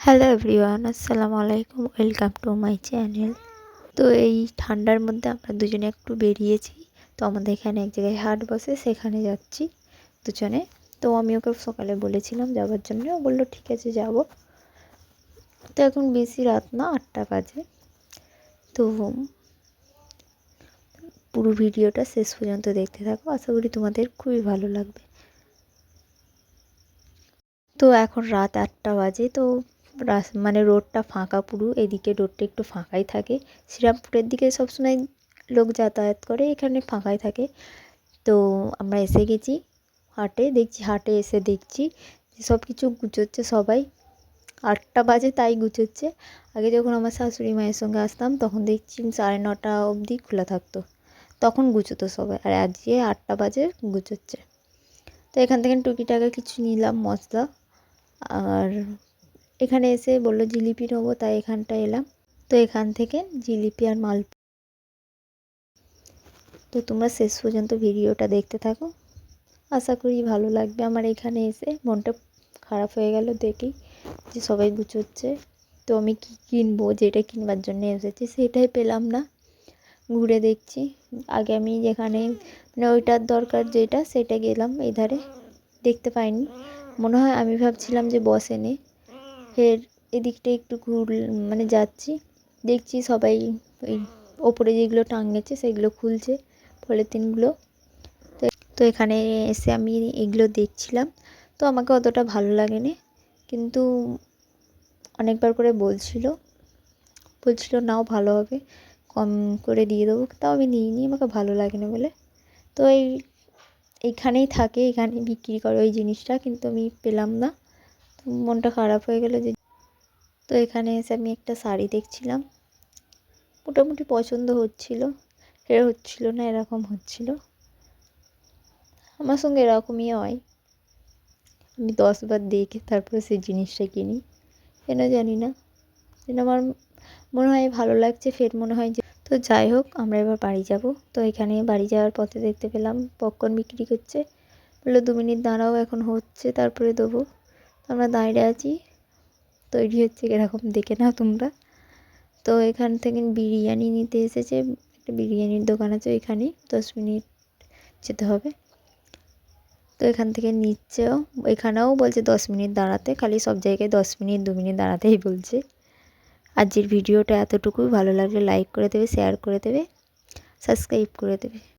Hello everyone, আসসালামু আলাইকুম। Welcome to my channel. তো এই ঠান্ডার মধ্যে আমরা দুজনে একটু বেরিয়েছি। তো আমাদের এখানে এক জায়গায় হাট বসে, সেখানে যাচ্ছি দুজনে। তো আমি ওকে সকালে বলেছিলাম যাওয়ার জন্য, ও বললো ঠিক আছে যাব। তো এখন বেশি রাত না, 8টা বাজে। তো পুরো ভিডিওটা শেষ পর্যন্ত দেখতে থাকো, আশা করি তোমাদের খুবই ভালো লাগবে। তো এখন রাত 8টা বাজে। তো মানে রোডটা ফাঁকা পুরো, এদিকে রোডটা একটু ফাঁকাই থাকে। শ্রীরামপুরের দিকে সবসময় লোক যাতায়াত করে, এখানে ফাঁকাই থাকে। তো আমরা এসে গেছি হাটে। হাটে এসে দেখছি যে সব কিছু গুছোচ্ছে সবাই। 8টা বাজে তাই গুছোচ্ছে। আগে যখন আমার শাশুড়ি মায়ের সঙ্গে আসতাম তখন দেখছি 9:30 অবধি খোলা থাকতো, তখন গুছোতো সবাই। আর আজকে 8টা বাজে গুছোচ্ছে। তো এখান থেকে টুকিটাকা কিছু নিলাম মশলা। আর এখানে এসে বললো জিলিপি নেবো, তাই এখানটায় এলাম। তো এখান থেকে জিলিপি আর মালপোয়া। তো তোমরা শেষ পর্যন্ত ভিডিওটা দেখতে থাকো, আশা করি ভালো লাগবে। আমার এখানে এসে মনটা খারাপ হয়ে গেল দেখেই যে সবাই গুছোচ্ছে। তো আমি কী কিনবো, যেটা কিনবার জন্য এসেছি সেটাই পেলাম না। ঘুরে দেখছি, আগে আমি যেখানে মানে ওইটার দরকার যেটা, সেটা গেলাম, এই ধারে দেখতে পাইনি। মনে হয় আমি ভাবছিলাম যে বসেনে। ফের এদিকটা একটু মানে যাচ্ছি, দেখছি সবাই ওই ওপরে যেগুলো টাঙিয়েছে সেগুলো খুলছে, পলিথিনগুলো। তো তো এখানে এসে আমি এগুলো দেখছিলাম। তো আমাকে অতটা ভালো লাগেনি, কিন্তু অনেকবার করে বলছিল নাও ভালো হবে, কম করে দিয়ে দেবো। তাও আমি নিইনি, আমাকে ভালো লাগেনি বলে। তো এইখানেই থাকে, এখানেই বিক্রি করে ওই জিনিসটা, কিন্তু আমি পেলাম না। তো মনটা খারাপ হয়ে গেলো যে। তো এখানে এসে আমি একটা শাড়ি দেখছিলাম, মোটামুটি পছন্দ হচ্ছিল, ফের হচ্ছিল না, এরকম হচ্ছিল। আমার সঙ্গে এরকমই হয়, আমি 10বার দেখে তারপরে সেই জিনিসটা কিনি, কেন জানি না। যেন আমার মনে হয় ভালো লাগছে, ফের মনে হয় যে। তো যাই হোক, আমরা এবার বাড়ি যাব। তো এখানে বাড়ি যাওয়ার পথে দেখতে পেলাম পপকর্ন বিক্রি করছে। বললো 2 মিনিট দাঁড়াও, এখন হচ্ছে তারপরে দেবো। আমরা দাঁড়িয়ে আছি, তৈরি হচ্ছে এরকম, দেখে নাও তোমরা। তো এখান থেকে বিরিয়ানি নিতে এসেছে, একটা বিরিয়ানির দোকান আছে ওইখানে, 10 মিনিট যেতে হবে। তো এখান থেকে নিচ্ছেও, এখানেও বলছে 10 মিনিট দাঁড়াতে, খালি সব জায়গায় 10 মিনিট 2 মিনিট দাঁড়াতেই বলছে। আজকের ভিডিওটা এতটুকুই। ভালো লাগলে লাইক করে দেবে, শেয়ার করে দেবে, সাবস্ক্রাইব করে দেবে।